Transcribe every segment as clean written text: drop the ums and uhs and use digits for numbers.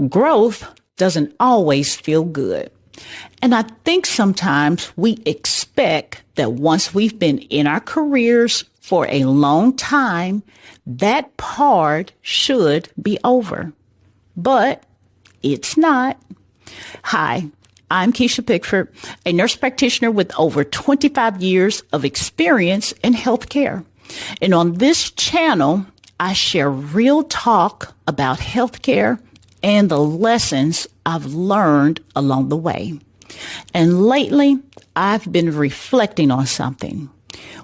Growth doesn't always feel good. And I think sometimes we expect that once we've been in our careers for a long time, that part should be over. But it's not. Hi, I'm Kisha Pickford, a nurse practitioner with over 25 years of experience in healthcare. And on this channel, I share real talk about healthcare and the lessons I've learned along the way. And lately, I've been reflecting on something,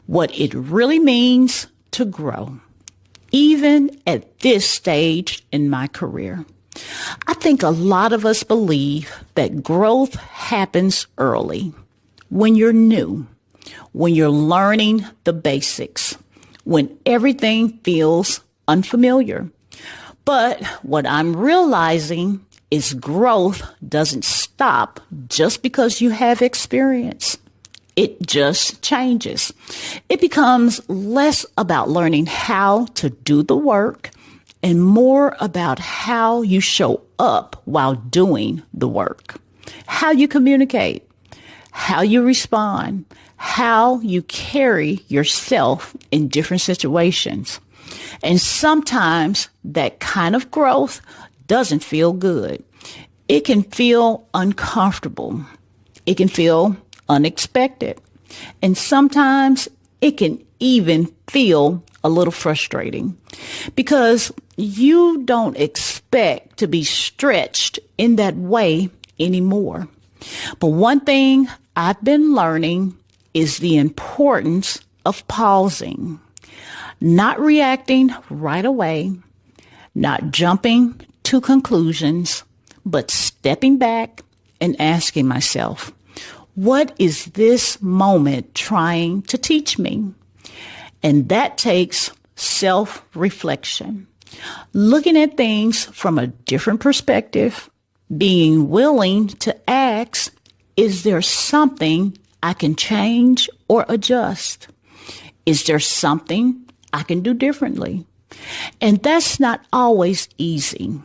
what it really means to grow, even at this stage in my career. I think a lot of us believe that growth happens early, when you're new, when you're learning the basics, when everything feels unfamiliar. But what I'm realizing is growth doesn't stop just because you have experience. It just changes. It becomes less about learning how to do the work and more about how you show up while doing the work, how you communicate, how you respond, how you carry yourself in different situations. And sometimes that kind of growth doesn't feel good. It can feel uncomfortable. It can feel unexpected. And sometimes it can even feel a little frustrating because you don't expect to be stretched in that way anymore. But one thing I've been learning is the importance of pausing. Not reacting right away, not jumping to conclusions, but stepping back and asking myself, what is this moment trying to teach me? And that takes self-reflection, looking at things from a different perspective, being willing to ask, is there something I can change or adjust? Is there something I can do differently? And that's not always easy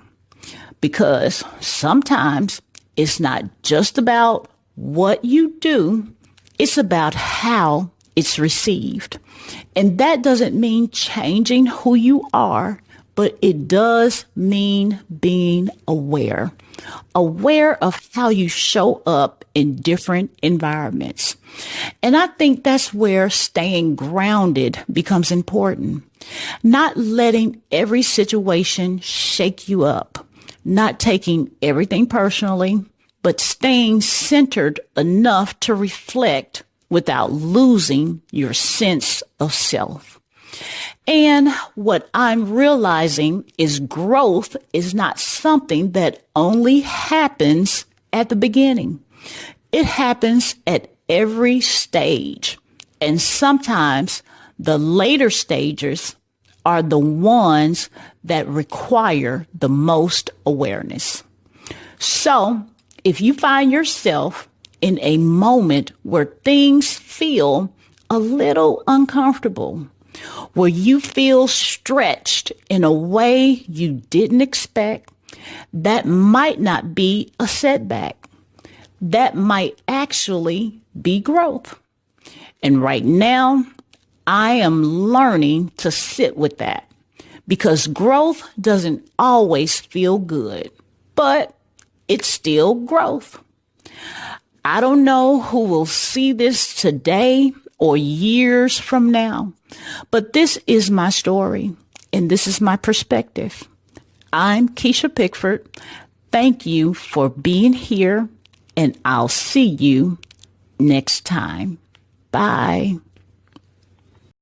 because sometimes it's not just about what you do, it's about how it's received. And that doesn't mean changing who you are, but it does mean being aware of how you show up in different environments. And I think that's where staying grounded becomes important. Not letting every situation shake you up, not taking everything personally, but staying centered enough to reflect without losing your sense of self. And what I'm realizing is growth is not something that only happens at the beginning. It happens at every stage. And sometimes the later stages are the ones that require the most awareness. So if you find yourself in a moment where things feel a little uncomfortable, where you feel stretched in a way you didn't expect, that might not be a setback. That might actually be growth. And right now, I am learning to sit with that because growth doesn't always feel good, but it's still growth. I don't know who will see this today or years from now, but this is my story and this is my perspective. I'm Kisha Pickford. Thank you for being here, and I'll see you next time. Bye.